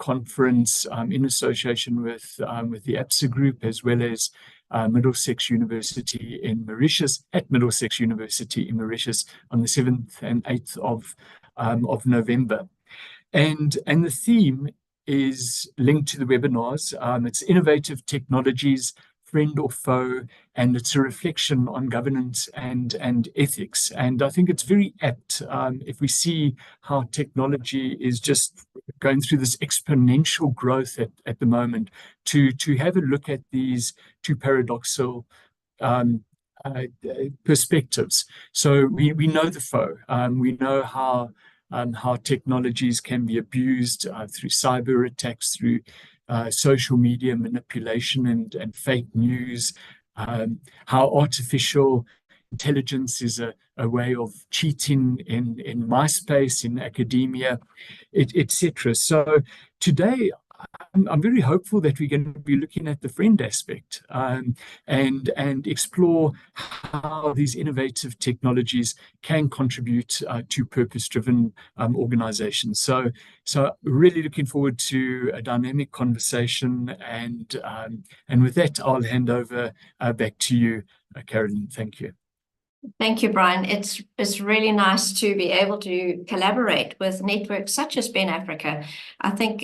conference in association with the APSA Group, as well as Middlesex University in Mauritius, at Middlesex University in Mauritius on the 7th and 8th of November. And the theme is linked to the webinars. It's innovative technologies, friend or foe, and it's a reflection on governance and ethics. And I think it's very apt if we see how technology is just going through this exponential growth at the moment, to have a look at these two paradoxical perspectives. So we know the foe. We know how technologies can be abused through cyber attacks, through social media manipulation and fake news, how artificial intelligence is a way of cheating in MySpace, in academia, etc. So today, I'm very hopeful that we're going to be looking at the friend aspect and explore how these innovative technologies can contribute to purpose-driven organizations. So really looking forward to a dynamic conversation, and with that, I'll hand over back to you, Carolyn. Thank you. Thank you, Brian. It's really nice to be able to collaborate with networks such as Ben Africa. I think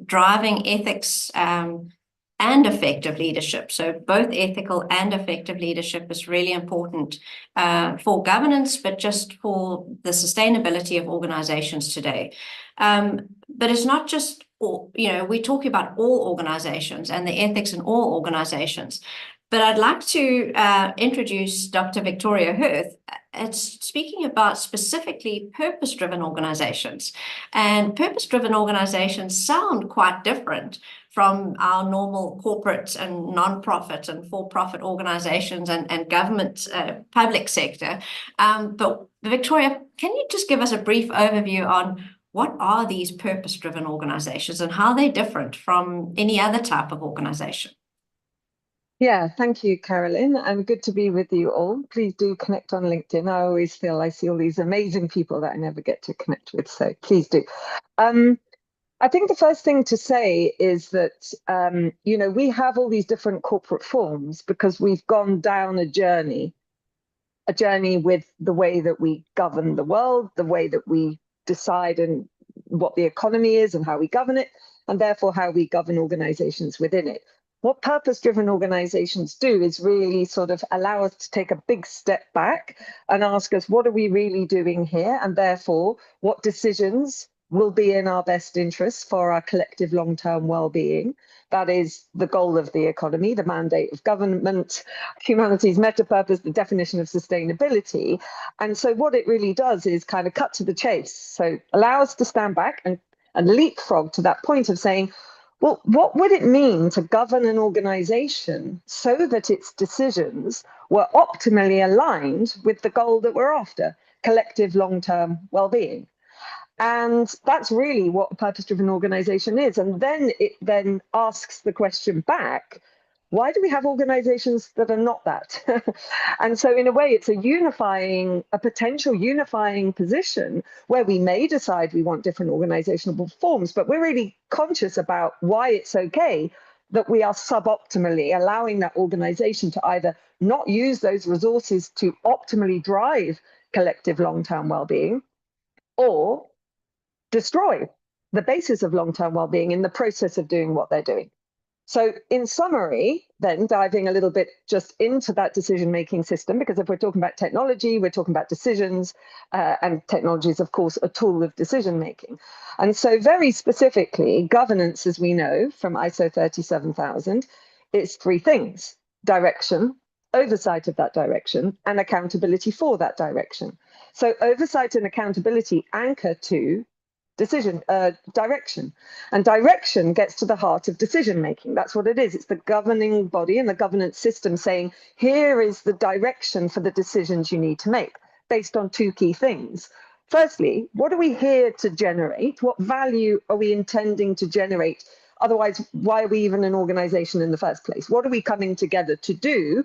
driving ethics and effective leadership, so both ethical and effective leadership, is really important for governance, but just for the sustainability of organizations today. But it's not just, we're talking about all organizations and the ethics in all organizations. But I'd like to introduce Dr. Victoria Hirth. It's speaking about specifically purpose-driven organizations. And purpose-driven organizations sound quite different from our normal corporate and non-profit and for-profit organizations and government public sector. But Victoria, can you just give us a brief overview on what are these purpose-driven organizations and how they're different from any other type of organization? Yeah, thank you, Carolyn. And good to be with you all. Please do connect on LinkedIn. I always feel I see all these amazing people that I never get to connect with, so please do. I think the first thing to say is that, we have all these different corporate forms because we've gone down a journey with the way that we govern the world, the way that we decide and what the economy is and how we govern it, and therefore how we govern organizations within it. What purpose-driven organizations do is really sort of allow us to take a big step back and ask us, what are we really doing here? And therefore, what decisions will be in our best interests for our collective long-term well-being? That is the goal of the economy, the mandate of government, humanity's meta-purpose, the definition of sustainability. And so what it really does is kind of cut to the chase. So allow us to stand back and leapfrog to that point of saying, well, what would it mean to govern an organization so that its decisions were optimally aligned with the goal that we're after, collective long-term well-being? And that's really what a purpose-driven organization is. And then it then asks the question back, why do we have organizations that are not that? And so in a way, it's a potential unifying position where we may decide we want different organizational forms, but we're really conscious about why it's okay that we are suboptimally allowing that organization to either not use those resources to optimally drive collective long-term well-being, or destroy the basis of long-term well-being in the process of doing what they're doing. So in summary, then diving a little bit just into that decision-making system, because if we're talking about technology, we're talking about decisions, and technology is, of course, a tool of decision-making. And so very specifically, governance, as we know from ISO 37000, is three things: direction, oversight of that direction, and accountability for that direction. So oversight and accountability anchor to direction, and direction gets to the heart of decision making. That's what it is. It's the governing body and the governance system saying, here is the direction for the decisions you need to make, based on two key things. Firstly, what are we here to generate? What value are we intending to generate? Otherwise, why are we even an organization in the first place? What are we coming together to do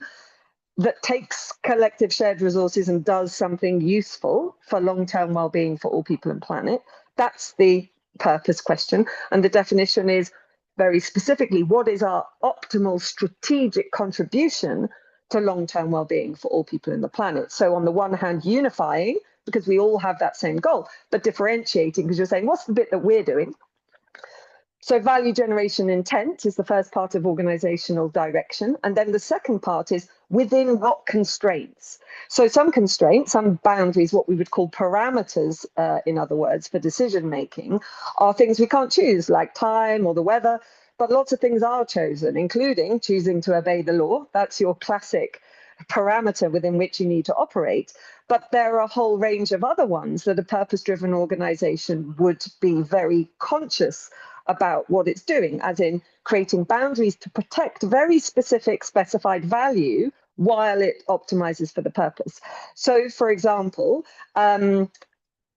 that takes collective shared resources and does something useful for long-term well-being for all people and planet? That's the purpose question. And the definition is very specifically, what is our optimal strategic contribution to long-term well-being for all people in the planet? So on the one hand, unifying, because we all have that same goal, but differentiating, because you're saying, what's the bit that we're doing? So value generation intent is the first part of organizational direction. And then the second part is within what constraints. So some constraints, some boundaries, what we would call parameters, in other words, for decision making, are things we can't choose, like time or the weather. But lots of things are chosen, including choosing to obey the law. That's your classic parameter within which you need to operate. But there are a whole range of other ones that a purpose-driven organization would be very conscious about what it's doing, as in creating boundaries to protect very specific specified value while it optimizes for the purpose. So, for example, you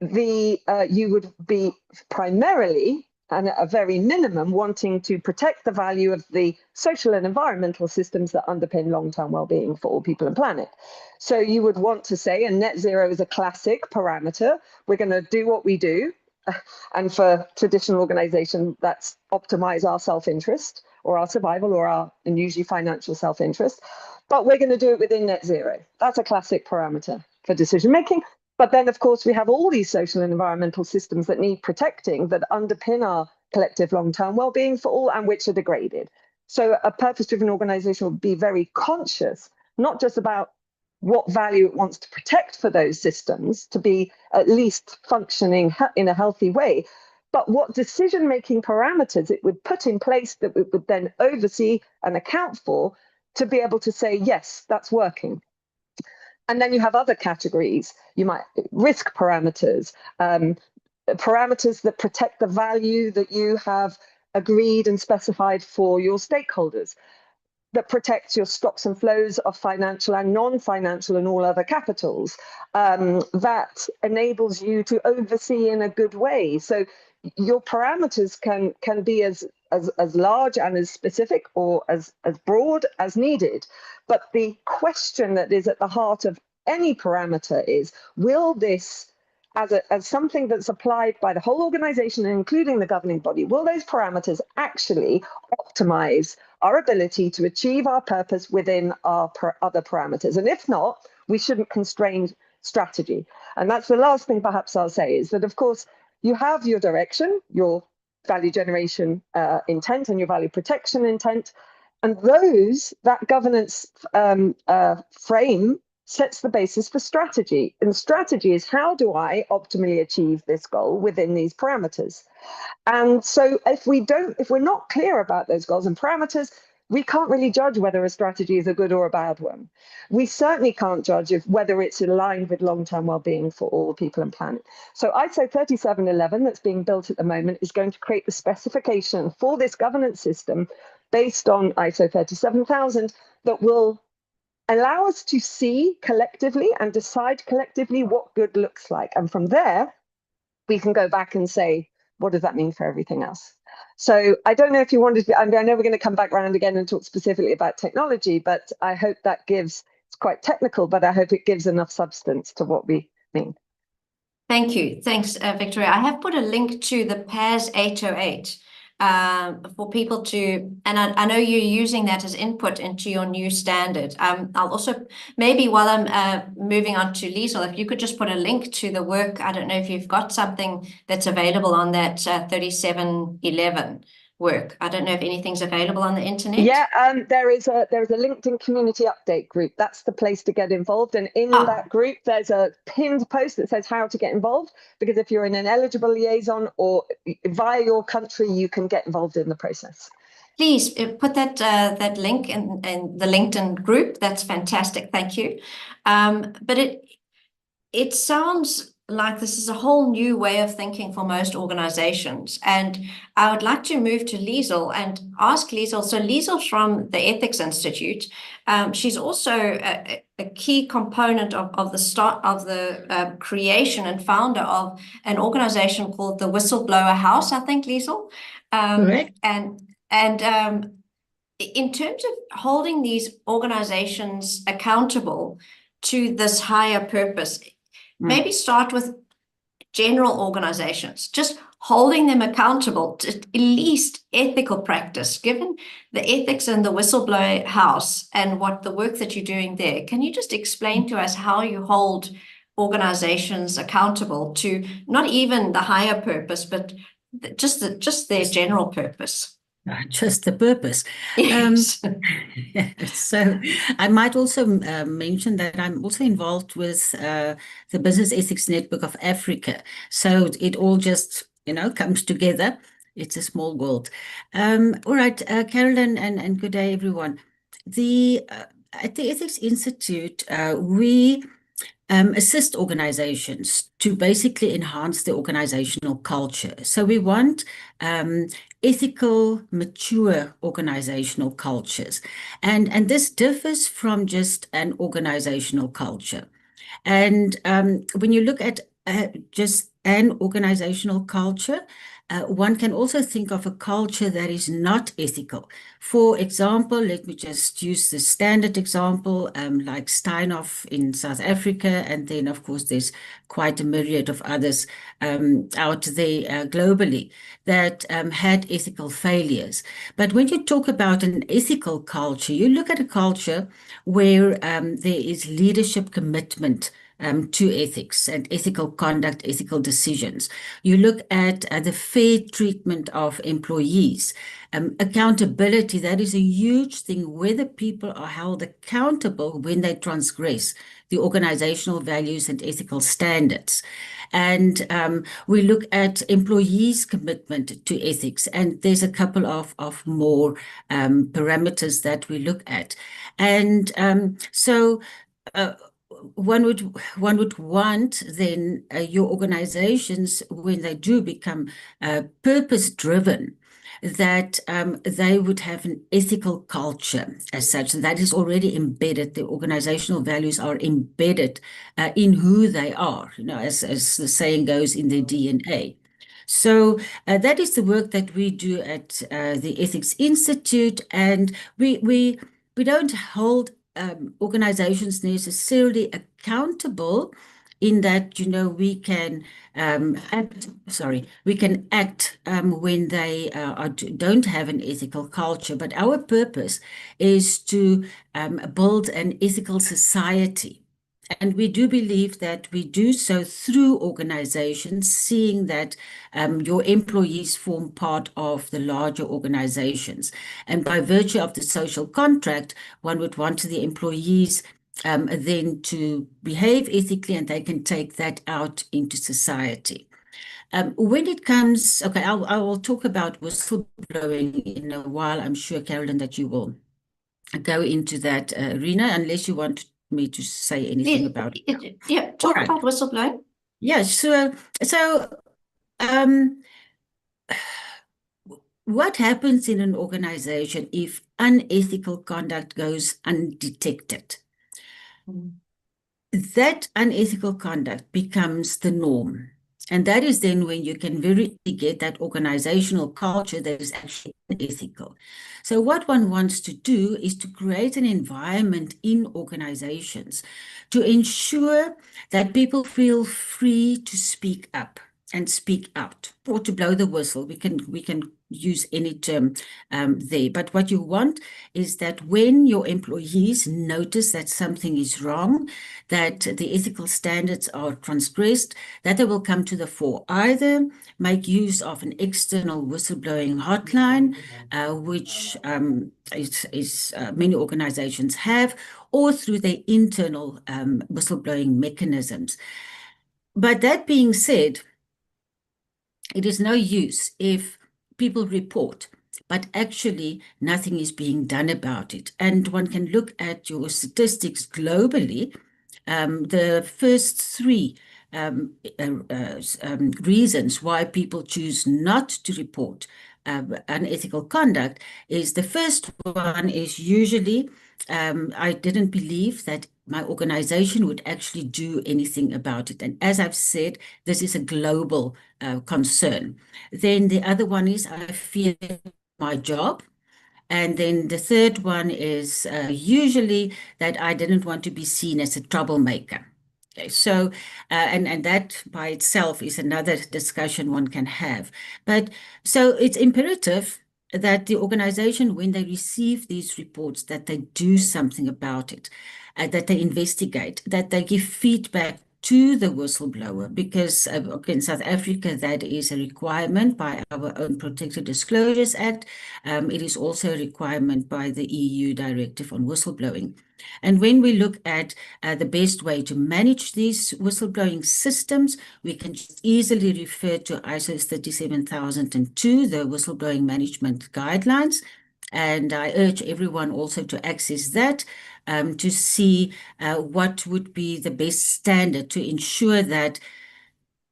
would be primarily, and at a very minimum, wanting to protect the value of the social and environmental systems that underpin long-term well-being for all people and planet. So you would want to say, and net zero is a classic parameter, we're going to do what we do. And for traditional organizations, that's optimize our self-interest or our survival or our, and usually financial self-interest. But we're going to do it within net zero. That's a classic parameter for decision making. But then, of course, we have all these social and environmental systems that need protecting, that underpin our collective long-term well-being for all, and which are degraded. So a purpose-driven organization will be very conscious, not just about what value it wants to protect for those systems to be at least functioning in a healthy way, but what decision-making parameters it would put in place that it would then oversee and account for to be able to say, yes, that's working. And then you have other categories. You might risk parameters, parameters that protect the value that you have agreed and specified for your stakeholders, that protects your stocks and flows of financial and non-financial and all other capitals, that enables you to oversee in a good way. So your parameters can be as large and as specific or as broad as needed. But the question that is at the heart of any parameter is, will this, as something that's applied by the whole organization, including the governing body, will those parameters actually optimize our ability to achieve our purpose within our other parameters? And if not, we shouldn't constrain strategy. And that's the last thing perhaps I'll say, is that, of course, you have your direction, your value generation intent and your value protection intent. And that governance frame sets the basis for strategy. And strategy is, how do I optimally achieve this goal within these parameters? And so if we're not clear about those goals and parameters, we can't really judge whether a strategy is a good or a bad one. We certainly can't judge whether it's aligned with long-term well-being for all people and planet. So ISO 3711 that's being built at the moment is going to create the specification for this governance system based on ISO 37000 that will allow us to see collectively and decide collectively what good looks like. And from there, we can go back and say, what does that mean for everything else? So I don't know if you wanted to, I know we're going to come back around again and talk specifically about technology, but I hope that gives, it's quite technical, but I hope it gives enough substance to what we mean. Thank you. Thanks, Victoria. I have put a link to the PAS 808 for people to, and I know you're using that as input into your new standard. I'll also, maybe while I'm moving on to Liesl, if you could just put a link to the work. I don't know if you've got something that's available on that 3711 work. I don't know if anything's available on the internet. Yeah, there is a LinkedIn community update group. That's the place to get involved. And in that group, there's a pinned post that says how to get involved, because if you're in an eligible liaison or via your country, you can get involved in the process. Please put that link in the LinkedIn group. That's fantastic. Thank you. But it sounds like this is a whole new way of thinking for most organizations. And I would like to move to Liesl and ask Liesl. So Liesl's from the Ethics Institute. She's also a key component of the start of the creation and founder of an organization called the Whistleblower House, I think, Liesl. Correct. And in terms of holding these organizations accountable to this higher purpose, maybe start with general organizations. Just holding them accountable to at least ethical practice, given the ethics in the whistleblower house and what the work that you're doing there. Can you just explain to us how you hold organizations accountable to not even the higher purpose, but just their general purpose? Just the purpose. Yes. So I might also mention that I'm also involved with the Business Ethics Network of Africa. So it all just, comes together. It's a small world. All right, Carolyn, and good day, everyone. At the Ethics Institute, we assist organizations to basically enhance the organizational culture. So we want ethical, mature organizational cultures. And this differs from just an organizational culture. And when you look at just an organizational culture, one can also think of a culture that is not ethical. For example, let me just use the standard example, like Steinhoff in South Africa, and then, of course, there's quite a myriad of others out there globally that had ethical failures. But when you talk about an ethical culture, you look at a culture where there is leadership commitment to ethics and ethical conduct, ethical decisions. You look at the fair treatment of employees, accountability. That is a huge thing, whether people are held accountable when they transgress the organizational values and ethical standards. And we look at employees' commitment to ethics, and there's a couple of more parameters that we look at. And so one would want then your organizations, when they do become purpose driven, that they would have an ethical culture as such. That is already embedded. The organizational values are embedded in who they are, as the saying goes, in their DNA. So that is the work that we do at the Ethics Institute, and we don't hold organizations necessarily accountable in that, we can act when they don't have an ethical culture. But our purpose is to build an ethical society. And we do believe that we do so through organizations, seeing that your employees form part of the larger organizations. And by virtue of the social contract, one would want the employees then to behave ethically, and they can take that out into society. When it comes, okay, I will talk about whistleblowing in a while. I'm sure, Carolyn, that you will go into that arena, unless you want me to say anything about it. Yeah, talk about whistleblowing. Yeah, so what happens in an organization if unethical conduct goes undetected? That unethical conduct becomes the norm. And that is then when you can really get that organizational culture that is actually ethical. So what one wants to do is to create an environment in organizations to ensure that people feel free to speak up and speak out, or to blow the whistle. We can use any term there. But what you want is that when your employees notice that something is wrong, that the ethical standards are transgressed, that they will come to the fore. Either make use of an external whistleblowing hotline, which many organizations have, or through their internal whistleblowing mechanisms. But that being said, it is no use if people report, but actually nothing is being done about it. And one can look at your statistics globally. The first three reasons why people choose not to report unethical conduct is, the first one is usually, I didn't believe that my organization would actually do anything about it. And as I've said, this is a global concern. Then the other one is, I fear my job. And then the third one is usually that I didn't want to be seen as a troublemaker. So, and that by itself is another discussion one can have. But so it's imperative that the organization, when they receive these reports, that they do something about it, that they investigate, that they give feedback to the whistleblower, because in South Africa, that is a requirement by our own Protected Disclosures Act. It is also a requirement by the EU Directive on Whistleblowing. And when we look at the best way to manage these whistleblowing systems, we can just easily refer to ISO 37002, the whistleblowing management guidelines. And I urge everyone also to access that to see what would be the best standard to ensure that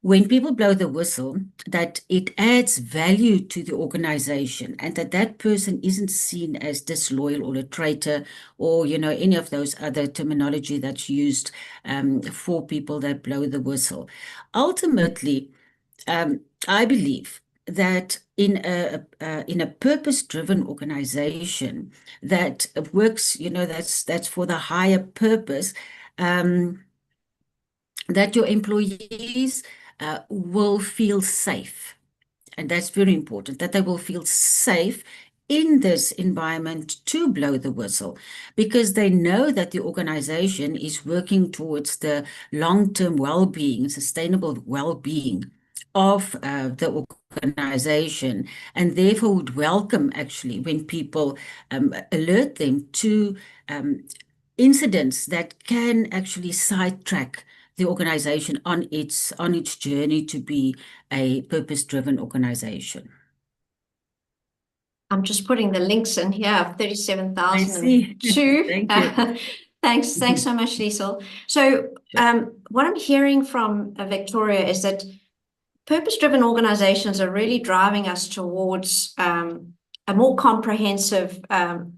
when people blow the whistle, that it adds value to the organization and that that person isn't seen as disloyal or a traitor or, any of those other terminology that's used for people that blow the whistle. Ultimately, I believe that in a purpose-driven organization that works, that's for the higher purpose, that your employees will feel safe. And that's very important, that they will feel safe in this environment to blow the whistle, because they know that the organization is working towards the long-term well-being, sustainable well-being of the organization, and therefore would welcome actually when people alert them to incidents that can actually sidetrack the organization on its journey to be a purpose-driven organization. I'm just putting the links in here of I see. 37,002. Thank you. Thanks so much, Liesl. So what I'm hearing from Victoria is that purpose-driven organizations are really driving us towards a more comprehensive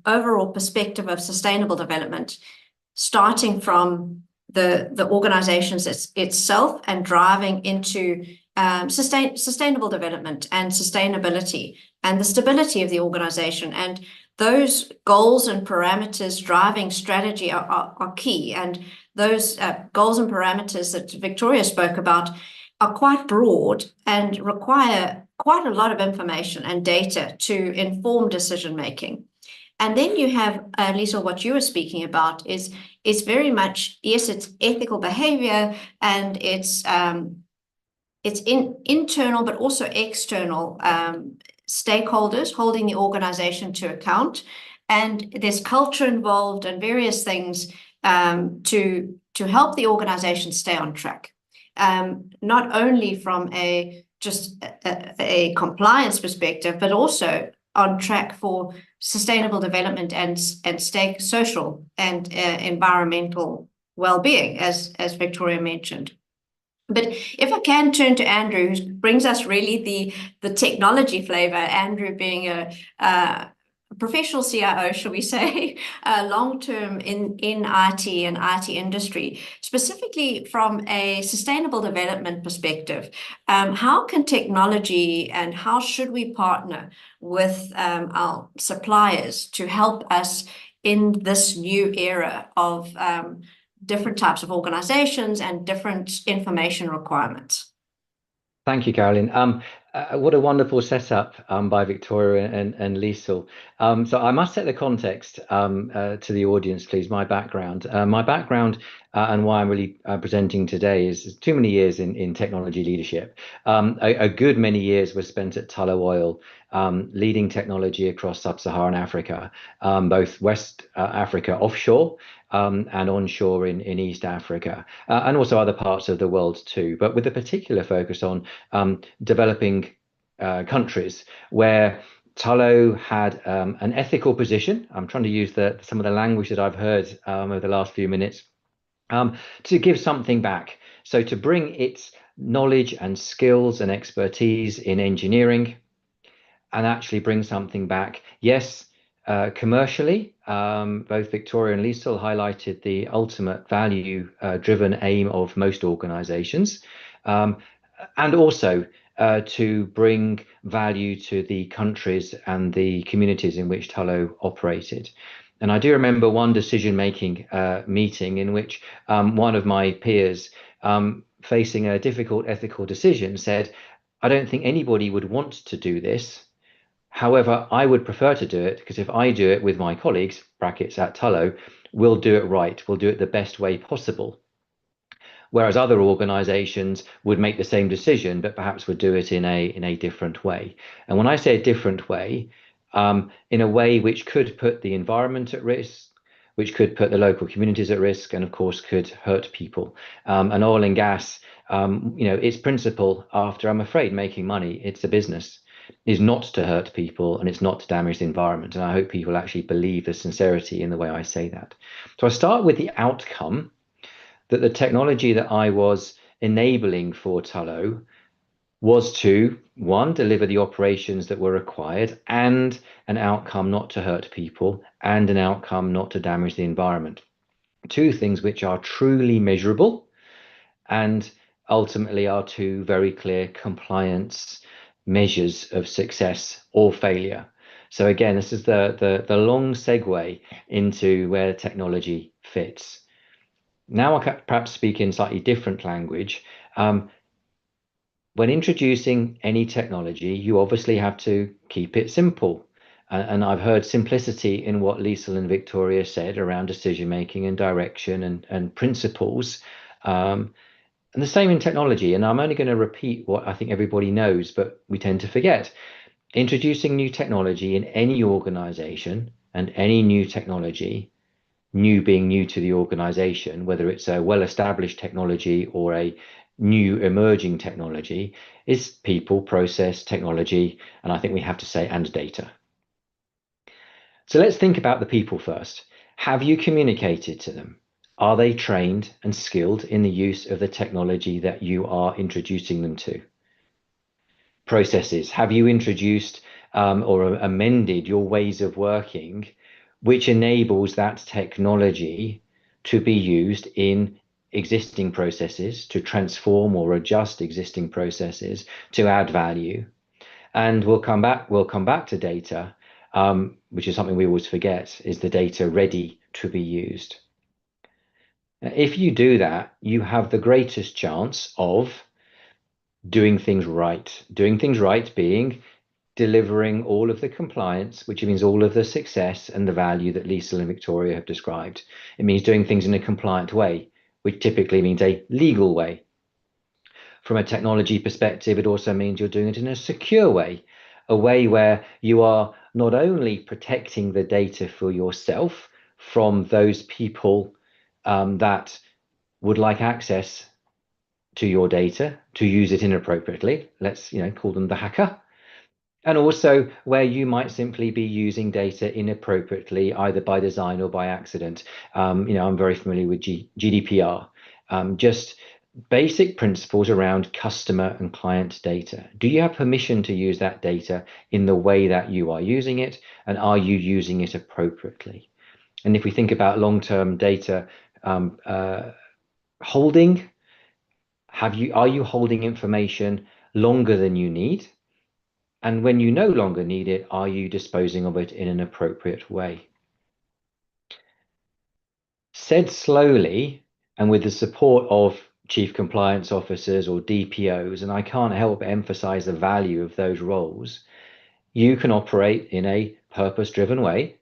overall perspective of sustainable development, starting from the organizations itself and driving into sustainable development and sustainability and the stability of the organization. And those goals and parameters driving strategy are key. And those goals and parameters that Victoria spoke about are quite broad and require quite a lot of information and data to inform decision making. And then you have, Liesl, what you were speaking about is very much, yes, it's ethical behavior and it's internal, but also external stakeholders holding the organization to account. And there's culture involved and various things to help the organization stay on track. Not only from a compliance perspective, but also on track for sustainable development and social and environmental well-being, as Victoria mentioned. But if I can turn to Andrew, who brings us really the technology flavor, Andrew being a professional CIO, shall we say, long-term in IT and IT industry, specifically from a sustainable development perspective, how can technology and how should we partner with our suppliers to help us in this new era of different types of organizations and different information requirements? Thank you, Carolyn. What a wonderful setup by Victoria and Liesl. So I must set the context to the audience, please. My background and why I'm really presenting today is too many years in technology leadership. A good many years were spent at Tullow Oil, leading technology across sub-Saharan Africa, both West Africa offshore and onshore in East Africa, and also other parts of the world too, but with a particular focus on developing countries where Tullow had an ethical position. I'm trying to use some of the language that I've heard over the last few minutes to give something back. So to bring its knowledge and skills and expertise in engineering and actually bring something back. Yes, commercially, both Victoria and Liesl highlighted the ultimate value-driven aim of most organizations, and also to bring value to the countries and the communities in which Tullow operated. And I do remember one decision-making meeting in which one of my peers facing a difficult ethical decision, said, I don't think anybody would want to do this. However, I would prefer to do it because if I do it with my colleagues, brackets at Tullow, we'll do it right. We'll do it the best way possible. Whereas other organizations would make the same decision, but perhaps would do it in a different way. And when I say a different way, in a way which could put the environment at risk, which could put the local communities at risk, and of course could hurt people. And oil and gas, its principle, after, I'm afraid, making money, it's a business, is not to hurt people and it's not to damage the environment. And I hope people actually believe the sincerity in the way I say that. So I start with the outcome, that the technology that I was enabling for Tullow was to, one, deliver the operations that were required, and an outcome not to hurt people, and an outcome not to damage the environment. Two things which are truly measurable and ultimately are two very clear compliance measures of success or failure. So again, this is the long segue into where technology fits. Now I perhaps speak in slightly different language. When introducing any technology, you obviously have to keep it simple. And I've heard simplicity in what Liesl and Victoria said around decision making and direction and principles. And the same in technology. And I'm only going to repeat what I think everybody knows, but we tend to forget. Introducing new technology in any organization, and any new technology, new being new to the organization, whether it's a well-established technology or a new emerging technology, is people, process, technology, and I think we have to say, and data. So let's think about the people first. Have you communicated to them? Are they trained and skilled in the use of the technology that you are introducing them to? Processes. Have you introduced or amended your ways of working, which enables that technology to be used in existing processes, to transform or adjust existing processes, to add value? And we'll come back to data, which is something we always forget. Is the data ready to be used? If you do that, you have the greatest chance of doing things right. Doing things right being delivering all of the compliance, which means all of the success and the value that Liesl and Victoria have described. It means doing things in a compliant way, which typically means a legal way. From a technology perspective, it also means you're doing it in a secure way, a way where you are not only protecting the data for yourself from those people that would like access to your data to use it inappropriately. Let's call them the hacker. And also where you might simply be using data inappropriately, either by design or by accident. I'm very familiar with GDPR. Just basic principles around customer and client data. Do you have permission to use that data in the way that you are using it? And are you using it appropriately? And if we think about long-term data holding, are you holding information longer than you need? And when you no longer need it, are you disposing of it in an appropriate way? Said slowly, and with the support of chief compliance officers or DPOs, and I can't help but emphasize the value of those roles, you can operate in a purpose-driven way,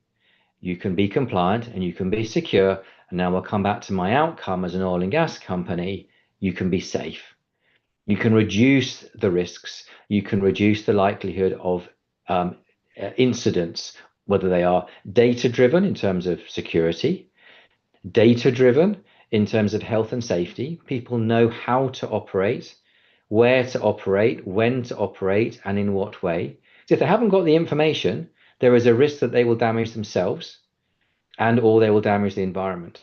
you can be compliant, and you can be secure. And now we'll come back to my outcome as an oil and gas company. You can be safe. You can reduce the risks. You can reduce the likelihood of incidents, whether they are data-driven in terms of security, data-driven in terms of health and safety. People know how to operate, where to operate, when to operate, and in what way. So if they haven't got the information, there is a risk that they will damage themselves or they will damage the environment.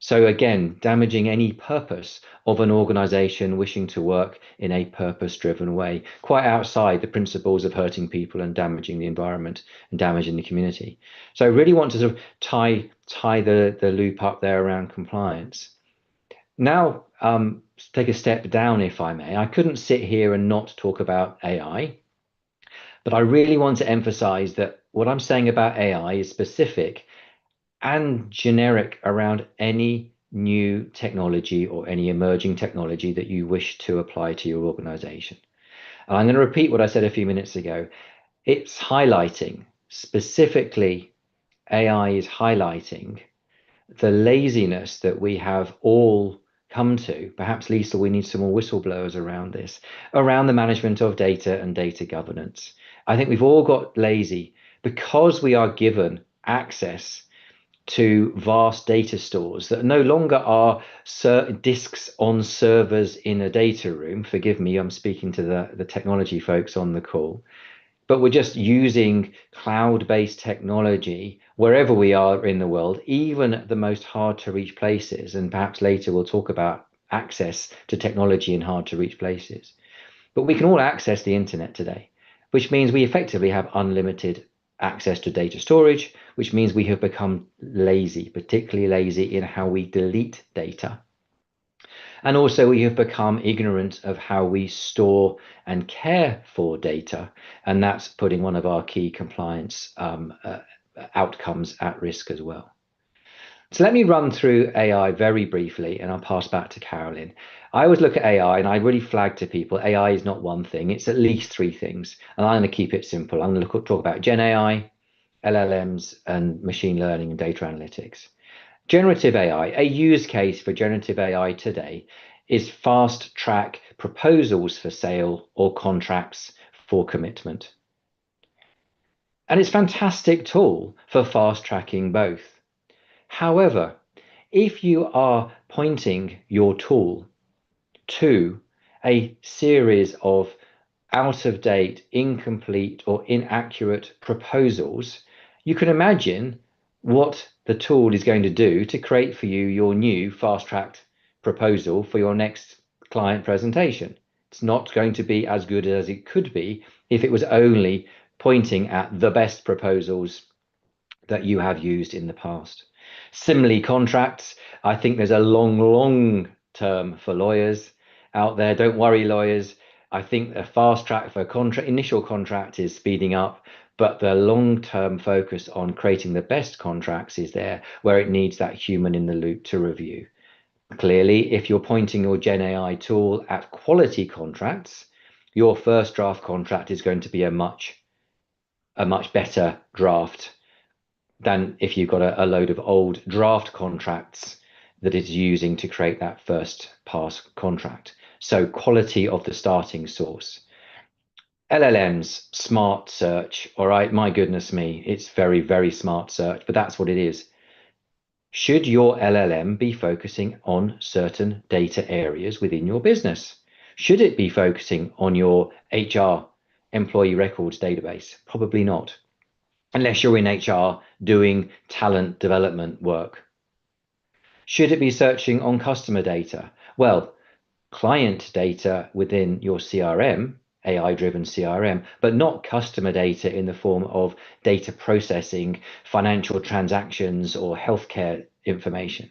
So again, damaging any purpose of an organization wishing to work in a purpose-driven way, quite outside the principles of hurting people and damaging the environment and damaging the community. So I really want to sort of tie the loop up there around compliance. Now, take a step down, if I may. I couldn't sit here and not talk about AI, but I really want to emphasize that what I'm saying about AI is specific and generic around any new technology or any emerging technology that you wish to apply to your organization. And I'm going to repeat what I said a few minutes ago. It's highlighting, specifically, AI is highlighting the laziness that we have all come to. Perhaps, Lisa, we need some more whistleblowers around this, around the management of data and data governance. I think we've all got lazy because we are given access to vast data stores that no longer are disks on servers in a data room. Forgive me, I'm speaking to the technology folks on the call. But we're just using cloud-based technology wherever we are in the world, even at the most hard-to-reach places. And perhaps later we'll talk about access to technology in hard-to-reach places. But we can all access the internet today, which means we effectively have unlimited access to data storage, which means we have become lazy, particularly lazy in how we delete data. And also we have become ignorant of how we store and care for data. And that's putting one of our key compliance outcomes at risk as well. So let me run through AI very briefly, and I'll pass back to Carolyn. I always look at AI and I really flag to people, AI is not one thing, it's at least three things. And I'm going to keep it simple. I'm going to talk about Gen AI, LLMs, and machine learning and data analytics. Generative AI, a use case for generative AI today is fast track proposals for sale or contracts for commitment. And it's a fantastic tool for fast tracking both. However, if you are pointing your tool to a series of out of date, incomplete, or inaccurate proposals, you can imagine what the tool is going to do to create for you your new fast-tracked proposal for your next client presentation. It's not going to be as good as it could be if it was only pointing at the best proposals that you have used in the past. Similarly, contracts, I think there's a long term for lawyers out there. Don't worry, lawyers. I think a fast track for initial contract is speeding up, but the long-term focus on creating the best contracts is there where it needs that human in the loop to review. Clearly, if you're pointing your Gen AI tool at quality contracts, your first draft contract is going to be a much better draft than if you've got a load of old draft contracts that it's using to create that first pass contract. So quality of the starting source. LLMs, smart search, all right, my goodness me, it's very smart search, but that's what it is. Should your LLM be focusing on certain data areas within your business? Should it be focusing on your HR employee records database? Probably not, unless you're in HR doing talent development work. Should it be searching on customer data? Well, client data within your CRM, AI-driven CRM, but not customer data in the form of data processing, financial transactions, or healthcare information.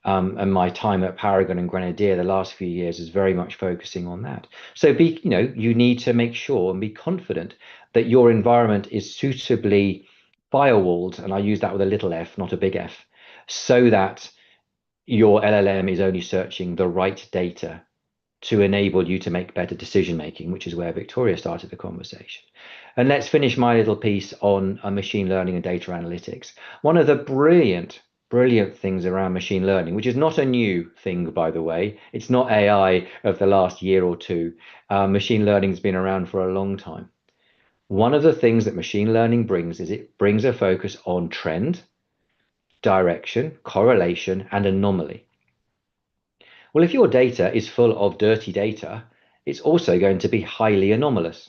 And my time at Paragon and Grenadier the last few years is very much focusing on that. So you need to make sure and be confident that your environment is suitably firewalled, and I use that with a little f, not a big F, so that your LLM is only searching the right data to enable you to make better decision making, which is where Victoria started the conversation. And let's finish my little piece on machine learning and data analytics. One of the brilliant things around machine learning, which is not a new thing, by the way, it's not AI of the last year or two. Machine learning has been around for a long time. One of the things that machine learning brings is it brings a focus on trend, direction, correlation, and anomaly. Well, if your data is full of dirty data, it's also going to be highly anomalous.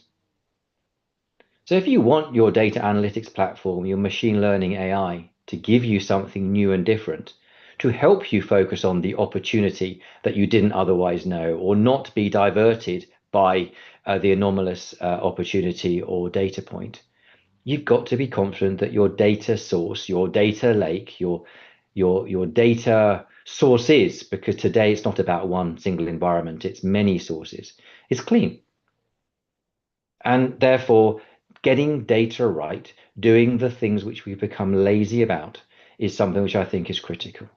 So if you want your data analytics platform, your machine learning AI, to give you something new and different, to help you focus on the opportunity that you didn't otherwise know, or not be diverted by the anomalous opportunity or data point, you've got to be confident that your data source, your data lake, your data sources, because today it's not about one single environment, it's many sources, is clean. And therefore, getting data right, doing the things which we've become lazy about, is something which I think is critical.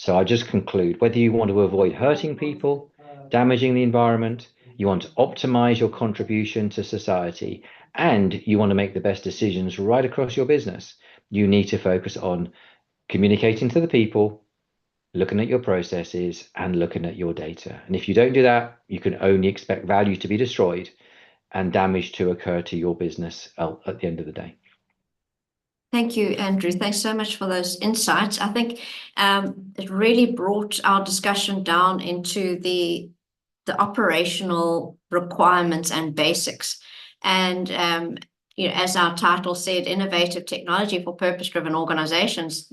So I just conclude, whether you want to avoid hurting people, damaging the environment, you want to optimize your contribution to society, and you want to make the best decisions right across your business, you need to focus on communicating to the people, looking at your processes, and looking at your data. And if you don't do that, you can only expect value to be destroyed and damage to occur to your business at the end of the day. Thank you, Andrew. Thanks so much for those insights. I think it really brought our discussion down into the operational requirements and basics. And as our title said, innovative technology for purpose-driven organizations.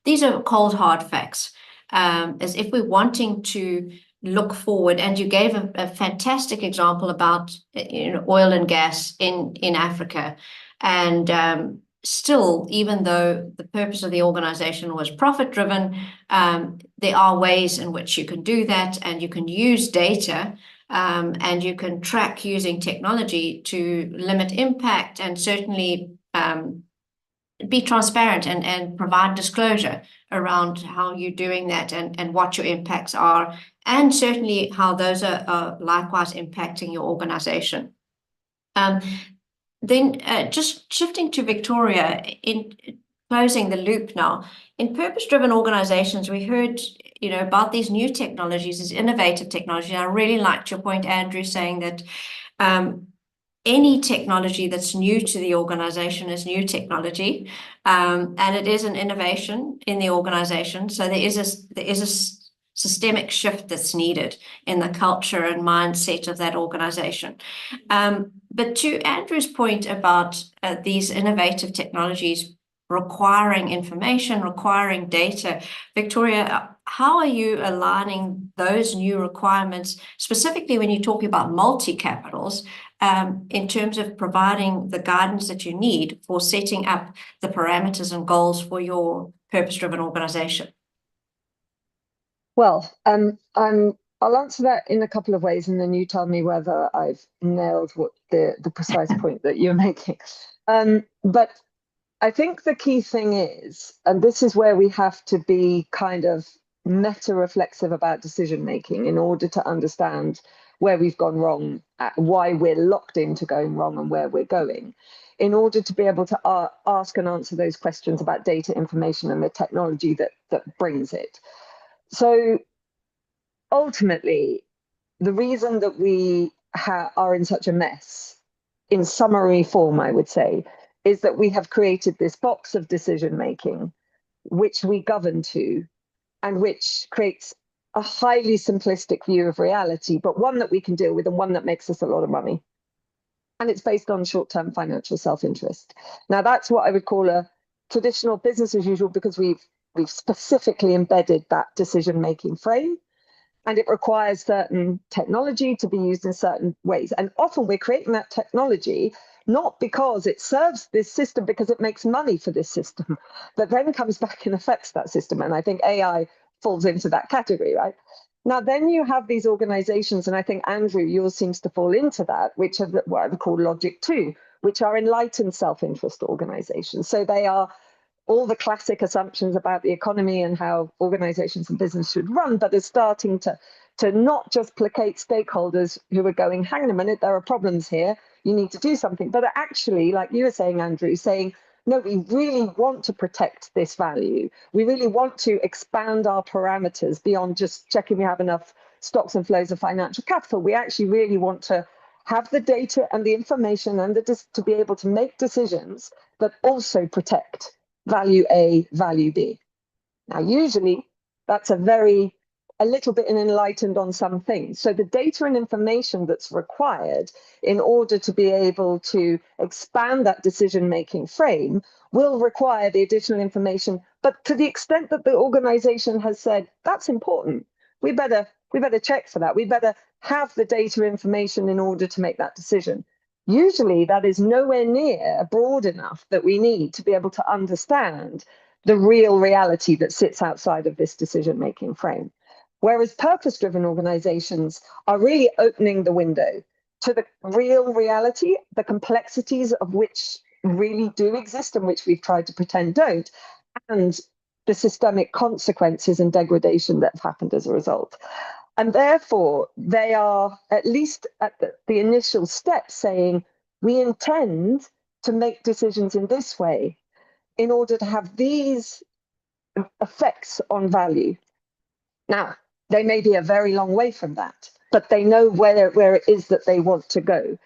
These are cold, hard facts. As if we're wanting to look forward, and you gave a fantastic example about oil and gas in Africa, and still, even though the purpose of the organization was profit-driven, there are ways in which you can do that, and you can use data, and you can track using technology to limit impact, and certainly be transparent and provide disclosure around how you're doing that, and what your impacts are, and certainly how those are likewise impacting your organization. Then just shifting to Victoria, in closing the loop now, in purpose-driven organizations, we heard about these new technologies, these innovative technologies. And I really liked your point, Andrew, saying that any technology that's new to the organization is new technology, and it is an innovation in the organization. So there is a systemic shift that's needed in the culture and mindset of that organization. But to Andrew's point about these innovative technologies requiring information, requiring data, Victoria, how are you aligning those new requirements, specifically when you're talking about multi-capitals, in terms of providing the guidance that you need for setting up the parameters and goals for your purpose-driven organization? Well, I'll answer that in a couple of ways, and then you tell me whether I've nailed what the precise point that you're making. But I think the key thing is, and this is where we have to be kind of meta-reflexive about decision making in order to understand where we've gone wrong, why we're locked into going wrong, and where we're going, in order to be able to ask and answer those questions about data, information, and the technology that brings it. So ultimately, the reason that we are in such a mess, in summary form, I would say, is that we have created this box of decision making, which we govern to, and which creates a highly simplistic view of reality, but one that we can deal with, and one that makes us a lot of money. And it's based on short-term financial self-interest. Now, that's what I would call a traditional business as usual, because we've specifically embedded that decision-making frame, and it requires certain technology to be used in certain ways. And often we're creating that technology not because it serves this system, because it makes money for this system, but then comes back and affects that system. And I think AI falls into that category, right? Now, then you have these organizations, and I think, Andrew, yours seems to fall into that, which are what I would call Logic 2, which are enlightened self-interest organizations. So they are all the classic assumptions about the economy and how organizations and business should run, but are starting to not just placate stakeholders who are going, hang on a minute, there are problems here, you need to do something, but are actually, like you were saying, Andrew, saying, no, we really want to protect this value. We really want to expand our parameters beyond just checking we have enough stocks and flows of financial capital. We actually really want to have the data and the information and to be able to make decisions that also protect value A, value B. Now, usually that's a little bit enlightened on some things. So the data and information that's required in order to be able to expand that decision-making frame will require the additional information. But to the extent that the organization has said, that's important, we better check for that. We better have the data information in order to make that decision. Usually that is nowhere near broad enough that we need to be able to understand the real reality that sits outside of this decision-making frame. Whereas purpose-driven organizations are really opening the window to the real reality, the complexities of which really do exist and which we've tried to pretend don't, and the systemic consequences and degradation that have happened as a result. And therefore, they are, at least at the initial step, saying, we intend to make decisions in this way in order to have these effects on value. Now, they may be a very long way from that, but they know where it is that they want to go.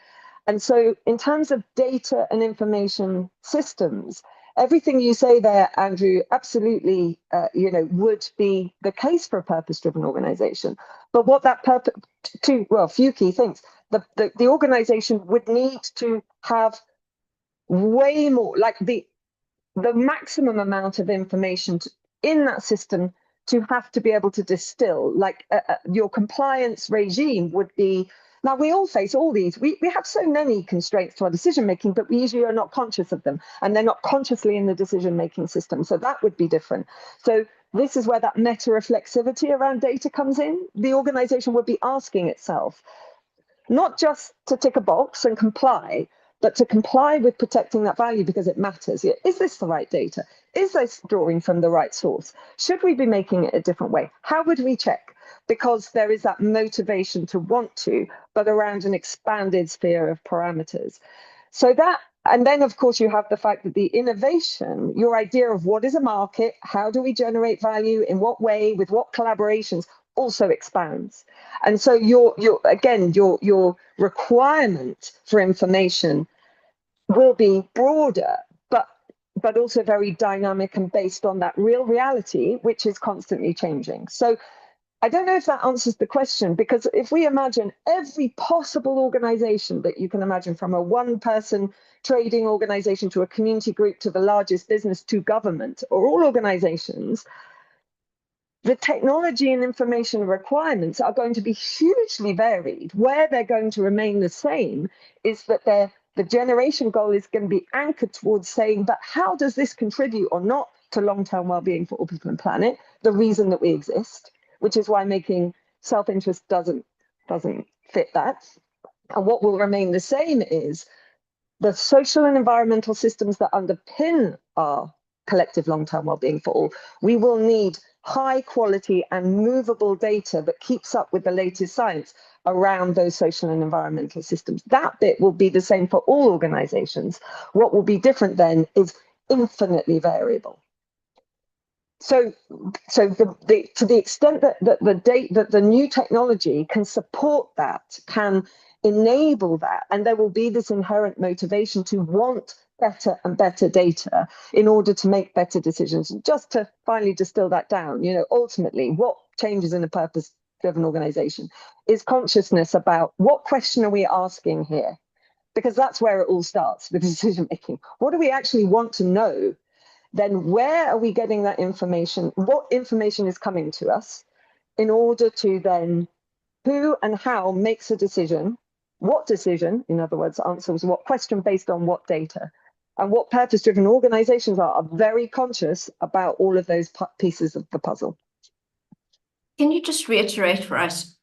And so in terms of data and information systems, everything you say there, Andrew, absolutely, would be the case for a purpose-driven organization. But what that purpose, a few key things. The organization would need to have way more, like the maximum amount of information in that system to have to be able to distill, like your compliance regime would be. Now, we all face all these. We have so many constraints to our decision making, but we usually are not conscious of them, and they're not consciously in the decision making system. So that would be different. So this is where that meta reflexivity around data comes in. The organization would be asking itself, not just to tick a box and comply, but to comply with protecting that value because it matters. Is this the right data? Is this drawing from the right source? Should we be making it a different way? How would we check? Because there is that motivation to want to, but around an expanded sphere of parameters. So that, and then of course you have the fact that the innovation, your idea of what is a market, how do we generate value, in what way, with what collaborations, also expands. And so your requirement for information will be broader, but also very dynamic and based on that real reality, which is constantly changing. So I don't know if that answers the question, because if we imagine every possible organization that you can imagine, from a one-person trading organization to a community group to the largest business to government, or all organizations, the technology and information requirements are going to be hugely varied. Where they're going to remain the same is that the generation goal is going to be anchored towards saying, but how does this contribute or not to long-term well-being for all people and planet, the reason that we exist, which is why making self-interest doesn't fit that. And what will remain the same is the social and environmental systems that underpin our collective long-term well-being for all. We will need high quality and movable data that keeps up with the latest science around those social and environmental systems. That bit will be the same for all organizations. What will be different then is infinitely variable. So to the extent that the new technology can support that, can enable that, and there will be this inherent motivation to want better and better data in order to make better decisions. Just to finally distill that down, ultimately what changes in a purpose-driven organization is consciousness about what question are we asking here, because that's where it all starts with decision making. What do we actually want to know? Then where are we getting that information? What information is coming to us in order to then who and how makes a decision? What decision, in other words, answers what question based on what data? And what purpose-driven organizations are very conscious about all of those pieces of the puzzle. Can you just reiterate for us,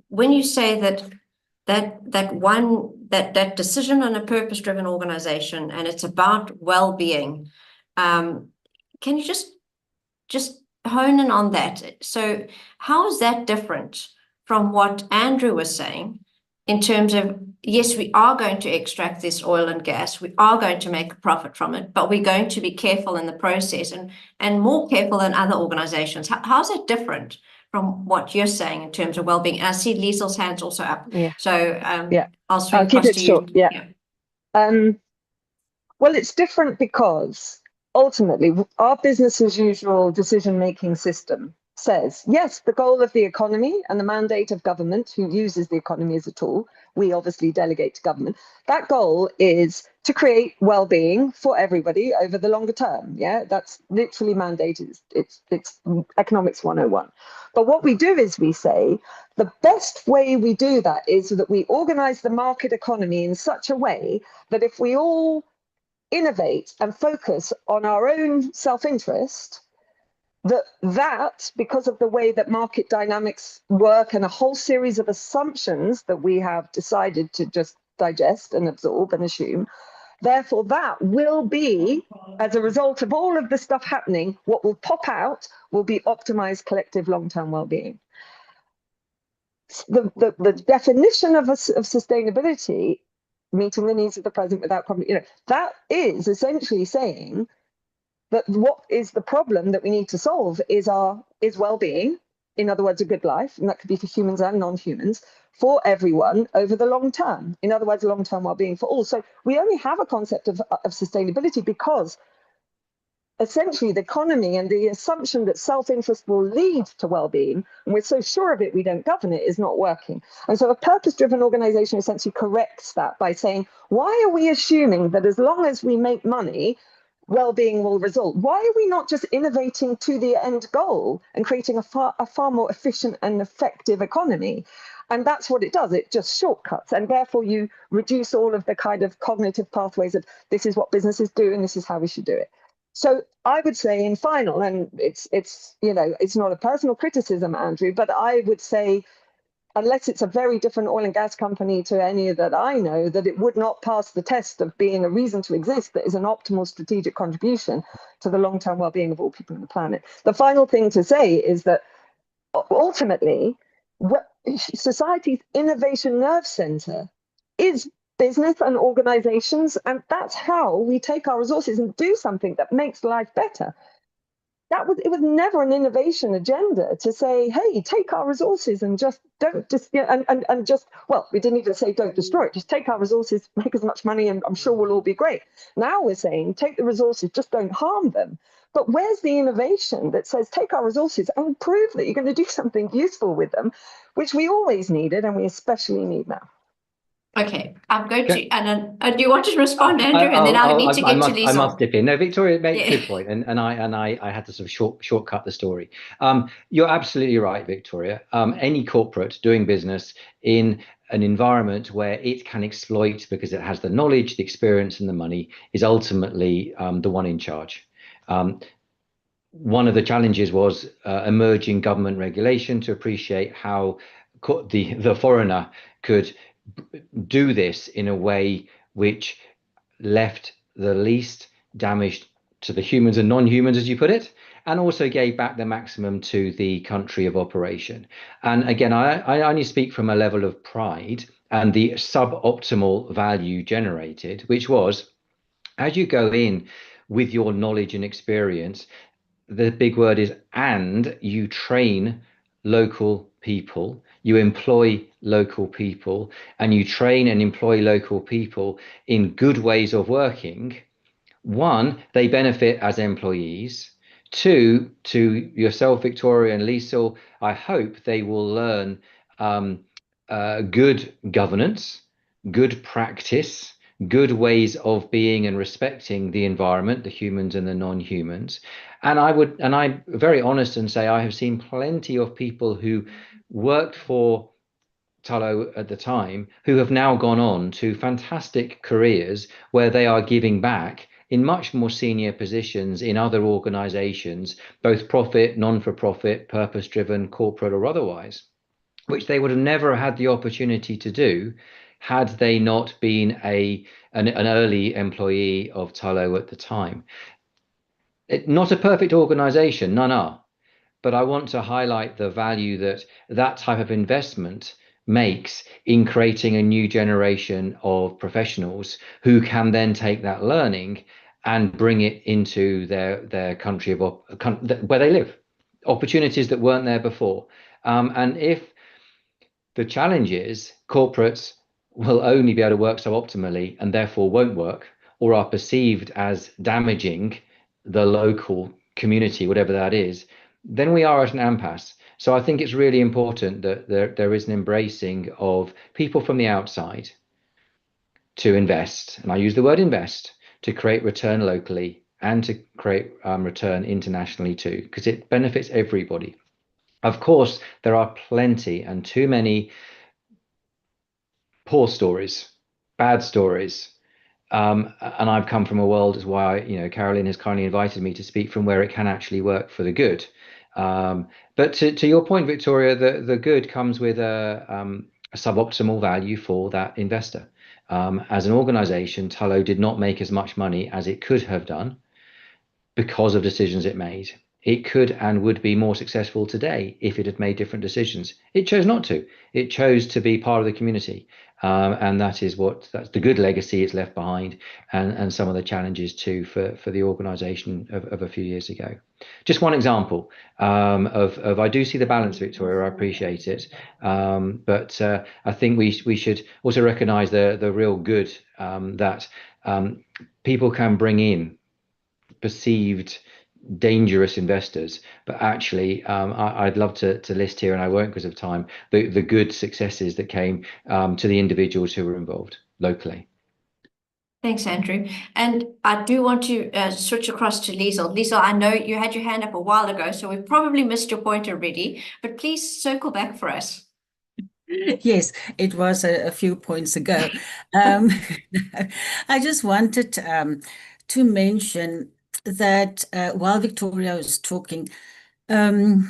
when you say that decision on a purpose-driven organization and it's about well-being, can you just hone in on that? So how is that different from what Andrew was saying in terms of, yes, we are going to extract this oil and gas, we are going to make a profit from it, but we're going to be careful in the process and more careful than other organizations. How's that different from what you're saying in terms of well-being? And I see Liesel's hand's also up. Yeah. So I'll keep it short. Yeah. Well, it's different because ultimately our business as usual decision-making system says, yes, the goal of the economy and the mandate of government, who uses the economy as a tool, we obviously delegate to government. That goal is to create well-being for everybody over the longer term. Yeah, that's literally mandated. It's economics 101. But what we do is we say the best way we do that is that we organize the market economy in such a way that if we all innovate and focus on our own self-interest, that because of the way that market dynamics work and a whole series of assumptions that we have decided to just digest and absorb and assume, Therefore, that will be, as a result of all of the stuff happening, what will pop out will be optimized collective long-term well-being. The definition of sustainability, meeting the needs of the present without problem, that is essentially saying that what is the problem that we need to solve is well-being, in other words, a good life, and that could be for humans and non-humans, for everyone over the long term. In other words, long-term well-being for all. So we only have a concept of sustainability because essentially the economy and the assumption that self-interest will lead to well-being, and we're so sure of it we don't govern it, is not working. And so a purpose-driven organization essentially corrects that by saying, why are we assuming that as long as we make money, well-being will result? Why are we not just innovating to the end goal and creating a far more efficient and effective economy? And that's what it does. It just shortcuts, and therefore you reduce all of the kind of cognitive pathways of this is what businesses do and this is how we should do it. So I would say in final, and it's not a personal criticism, Andrew, but I would say, unless it's a very different oil and gas company to any that I know, that it would not pass the test of being a reason to exist that is an optimal strategic contribution to the long-term well-being of all people on the planet. The final thing to say is that ultimately, society's innovation nerve center is business and organizations, and that's how we take our resources and do something that makes life better. It was never an innovation agenda to say, hey, take our resources and we didn't even say don't destroy it, just take our resources, make as much money, and I'm sure we'll all be great. Now we're saying take the resources, just don't harm them. But where's the innovation that says take our resources and prove that you're going to do something useful with them, which we always needed and we especially need now? Okay, I'm going to, and do you want to respond, Andrew? And then I need to get to Lisa. I must dip in. No, Victoria made a good point, and I had to sort of shortcut the story. You're absolutely right, Victoria. Any corporate doing business in an environment where it can exploit because it has the knowledge, the experience, and the money is ultimately the one in charge. One of the challenges was emerging government regulation to appreciate how the foreigner could do this in a way which left the least damage to the humans and non-humans, as you put it, and also gave back the maximum to the country of operation. And again, I only speak from a level of pride and the suboptimal value generated, which was, as you go in with your knowledge and experience, the big word is, and you train local people, you employ local people, and you train and employ local people in good ways of working. One, they benefit as employees. Two, to yourself, Victoria and Lisa, I hope they will learn good governance, good practice, good ways of being and respecting the environment, the humans and the non-humans. And I'm very honest and say I have seen plenty of people who worked for Tullow at the time who have now gone on to fantastic careers where they are giving back in much more senior positions in other organizations, both profit, non-for-profit, purpose-driven, corporate or otherwise, which they would have never had the opportunity to do had they not been an early employee of Tullow at the time. Not a perfect organization, none are, but I want to highlight the value that type of investment makes in creating a new generation of professionals who can then take that learning and bring it into their country where they live, opportunities that weren't there before. And if the challenge is corporates will only be able to work so optimally and therefore won't work or are perceived as damaging the local community, whatever that is, then we are at an impasse. So I think it's really important that there is an embracing of people from the outside to invest, and I use the word invest, to create return locally and to create return internationally too, because it benefits everybody. Of course, there are plenty and too many poor stories, bad stories. And I've come from a world, is why Carolyn has kindly invited me to speak from where it can actually work for the good. But to your point, Victoria, the good comes with a suboptimal value for that investor. As an organization, Tullow did not make as much money as it could have done because of decisions it made. It could and would be more successful today if it had made different decisions. It chose not to. It chose to be part of the community. And that's the good legacy it's left behind, and some of the challenges too for the organization of a few years ago. Just one example of I do see the balance, Victoria, I appreciate it. But I think we should also recognize the real good that people can bring in perceived dangerous investors, but actually I'd love to list here, and I won't because of time, the good successes that came to the individuals who were involved locally. Thanks, Andrew. And I do want to switch across to Liesl. Liesl, I know you had your hand up a while ago, so we've probably missed your point already, but please circle back for us. Yes, it was a few points ago. I just wanted to mention that while Victoria was talking, and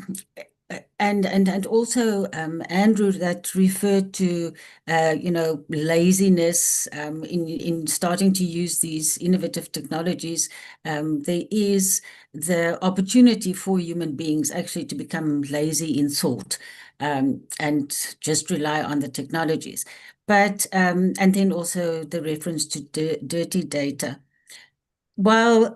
also Andrew, that referred to laziness in starting to use these innovative technologies. There is the opportunity for human beings actually to become lazy in thought and just rely on the technologies. But and then also the reference to dirty data. While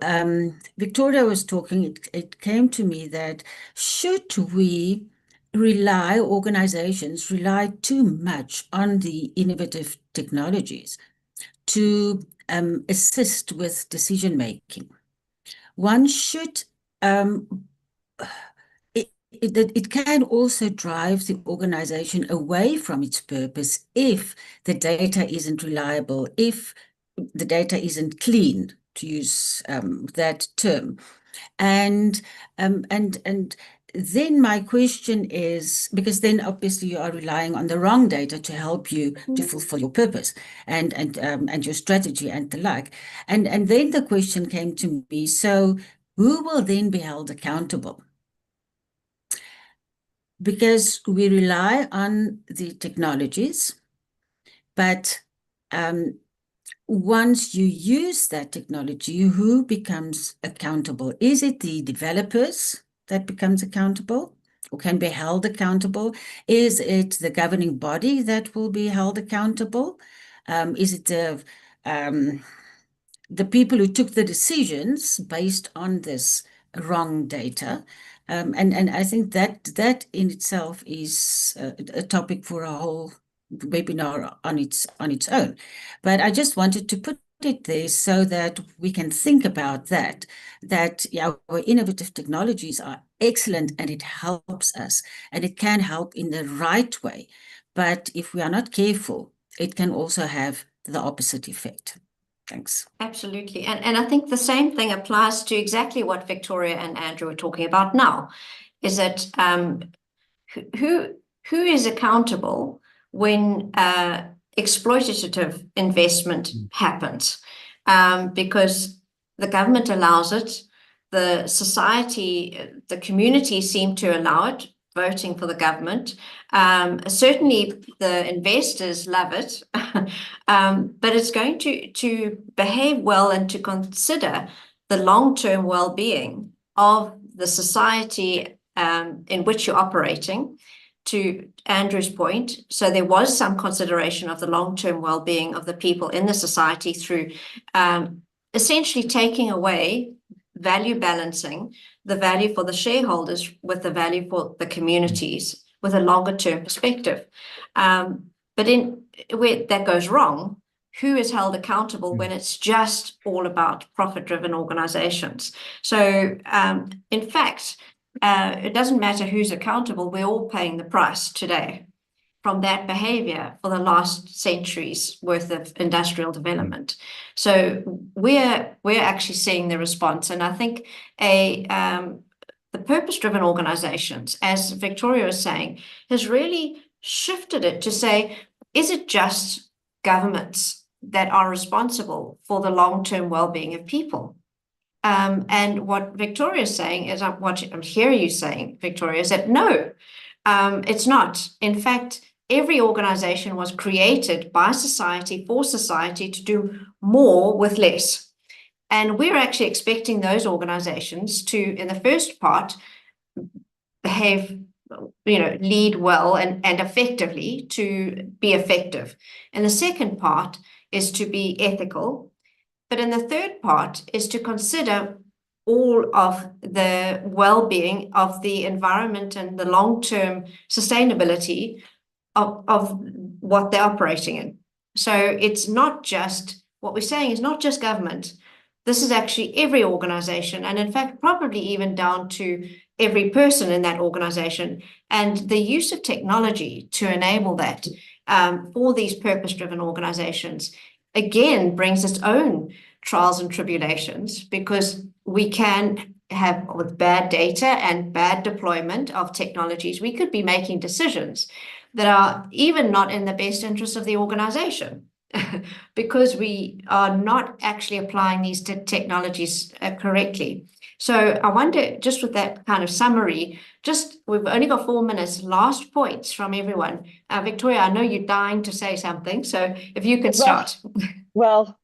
Victoria was talking, it came to me that should we organizations rely too much on the innovative technologies to assist with decision making? One should, it can also drive the organization away from its purpose if the data isn't reliable, if the data isn't clean, to use that term. And then my question is, because then obviously you are relying on the wrong data to help you to fulfill your purpose and your strategy and the like. And then the question came to me, so who will then be held accountable? Because we rely on the technologies, but once you use that technology, who becomes accountable? Is it the developers that becomes accountable or can be held accountable? Is it the governing body that will be held accountable? Is it the people who took the decisions based on this wrong data? And I think that in itself is a topic for a whole webinar on its own. But I just wanted to put it there so that we can think about that our innovative technologies are excellent and it helps us and it can help in the right way. But if we are not careful, it can also have the opposite effect. Thanks. Absolutely. And I think the same thing applies to exactly what Victoria and Andrew are talking about now, is that who is accountable when exploitative investment happens? Because the government allows it, the society, the community seem to allow it, voting for the government. Certainly the investors love it, but it's going to behave well and to consider the long-term well-being of the society in which you're operating. To Andrew's point, so there was some consideration of the long-term well-being of the people in the society through essentially taking away value balancing, the value for the shareholders with the value for the communities with a longer-term perspective. But where that goes wrong, who is held accountable when it's just all about profit-driven organizations? So in fact, it doesn't matter who's accountable, we're all paying the price today from that behavior for the last century's worth of industrial development. So we're actually seeing the response. And I think the purpose-driven organizations, as Victoria was saying, has really shifted it to say, is it just governments that are responsible for the long-term well-being of people? And what Victoria is saying is, what I'm hearing you saying, Victoria, is that no, it's not. In fact, every organization was created by society for society to do more with less. And we're actually expecting those organizations to, in the first part, behave, lead well and effectively to be effective. And the second part is to be ethical. But in the third part is to consider all of the well-being of the environment and the long-term sustainability of what they're operating in. So it's not just, what we're saying is not just government. This is actually every organization, and in fact, probably even down to every person in that organization, and the use of technology to enable that for these purpose-driven organizations, again, brings its own trials and tribulations, because we can have, with bad data and bad deployment of technologies, we could be making decisions that are even not in the best interest of the organization. Because we are not actually applying these technologies correctly. So I wonder, just with that kind of summary, we've only got 4 minutes, last points from everyone. Victoria, I know you're dying to say something, so if you could start. Well,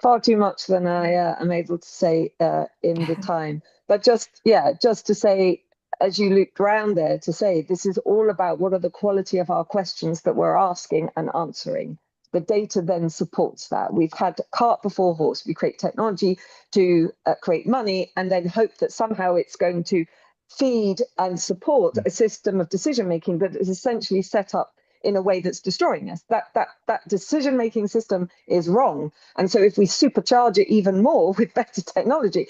far too much than I am able to say in the time. But just to say, as you looped around there, to say this is all about what are the quality of our questions that we're asking and answering. The data then supports that. We've had cart before horse. We create technology to create money and then hope that somehow it's going to feed and support a system of decision making that is essentially set up in a way that's destroying us. That decision-making system is wrong. And so if we supercharge it even more with better technology,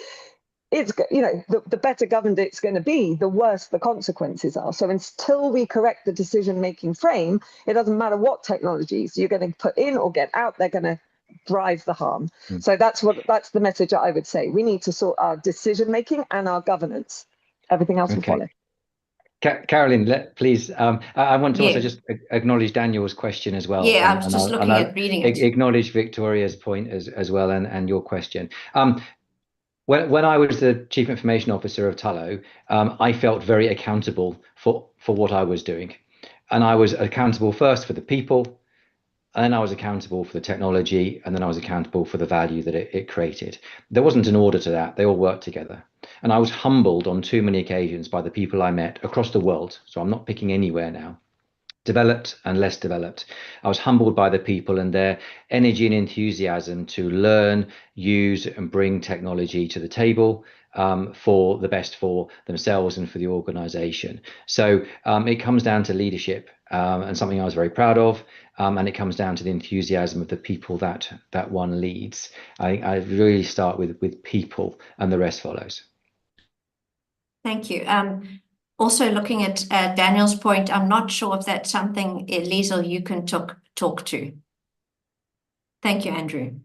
it's, the better governed it's going to be, the worse the consequences are. So until we correct the decision-making frame, it doesn't matter what technologies you're going to put in or get out, they're going to drive the harm. So that's the message that I would say. We need to sort our decision-making and our governance. Everything else will follow. Carolyn, please. I want to also just acknowledge Daniel's question as well. Yeah, I was just looking at reading it. Acknowledge Victoria's point as well, and your question. When I was the Chief Information Officer of Tullow, I felt very accountable for what I was doing. And I was accountable first for the people, and then I was accountable for the technology, and then I was accountable for the value that it created. There wasn't an order to that. They all worked together. And I was humbled on too many occasions by the people I met across the world. So I'm not picking anywhere now. Developed and less developed. I was humbled by the people and their energy and enthusiasm to learn, use, and bring technology to the table for the best for themselves and for the organization. So it comes down to leadership and something I was very proud of. And it comes down to the enthusiasm of the people that one leads. I really start with people, and the rest follows. Thank you. Also looking at Daniel's point, I'm not sure if that's something, Liesl, you can talk to. Thank you, Andrew.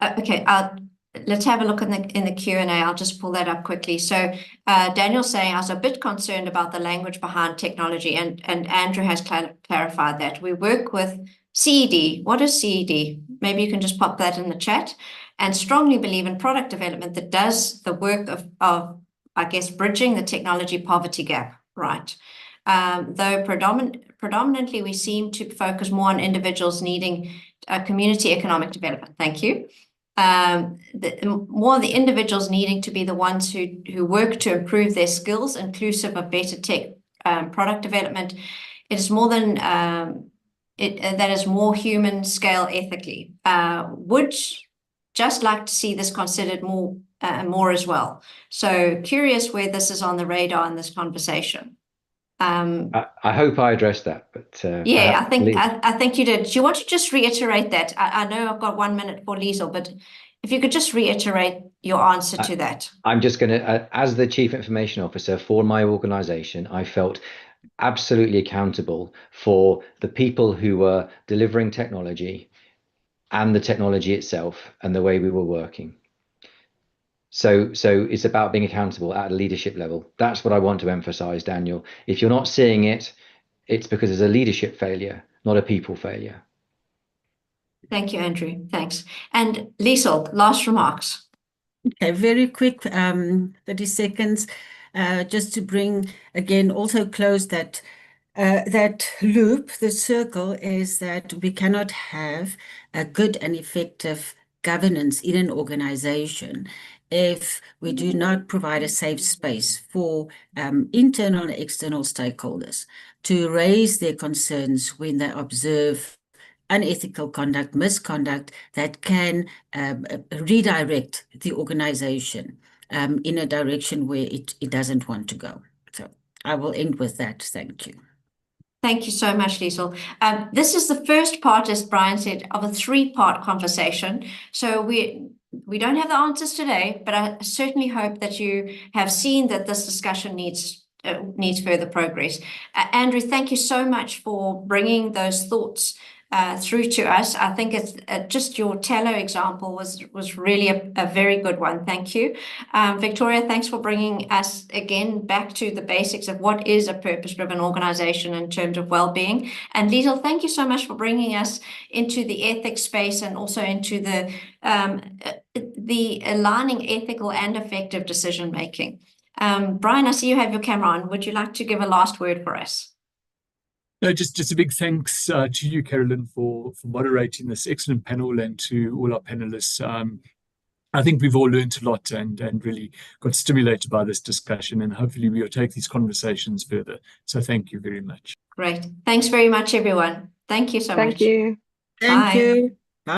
Okay, let's have a look in the Q&A. I'll just pull that up quickly. So Daniel's saying, I was a bit concerned about the language behind technology, and Andrew has clarified that. We work with CED. What is CED? Maybe you can just pop that in the chat. And strongly believe in product development that does the work of I guess, bridging the technology poverty gap, right? Though predominantly we seem to focus more on individuals needing community economic development. Thank you. More the individuals needing to be the ones who work to improve their skills, inclusive of better tech product development. It is more than that is more human scale ethically. Would just like to see this considered more as well. So curious where this is on the radar in this conversation. I hope I addressed that, but yeah, I think you did. Do you want to just reiterate that? I know I've got 1 minute for Liesl, but if you could just reiterate your answer to that. I'm just going to, as the Chief Information Officer for my organization, I felt absolutely accountable for the people who were delivering technology and the technology itself and the way we were working. So it's about being accountable at a leadership level. That's what I want to emphasize, Daniel. If you're not seeing it, it's because there's a leadership failure, not a people failure. Thank you, Andrew. Thanks. And Liesl, last remarks. Okay, very quick, 30 seconds. just to bring again, also close that that loop, the circle, is that we cannot have a good and effective governance in an organization if we do not provide a safe space for internal and external stakeholders to raise their concerns when they observe unethical conduct, misconduct that can redirect the organization in a direction where it doesn't want to go. So I will end with that. Thank you. Thank you so much, Liesl. This is the first part, as Brian said, of a 3-part conversation. So we don't have the answers today, but I certainly hope that you have seen that this discussion needs further progress. Andrew, thank you so much for bringing those thoughts through to us. I think it's just your tallow example was really a very good one. Thank you. Victoria, thanks for bringing us again back to the basics of what is a purpose-driven organization in terms of well-being. And Liesl, thank you so much for bringing us into the ethics space and also into the aligning ethical and effective decision-making. Brian, I see you have your camera on. Would you like to give a last word for us? No, just a big thanks to you, Carolyn, for moderating this excellent panel, and to all our panelists. I think we've all learned a lot and really got stimulated by this discussion, and hopefully we'll take these conversations further. So thank you very much. Great. Thanks very much, everyone. Thank you so much. Thank you. Thank Bye. you.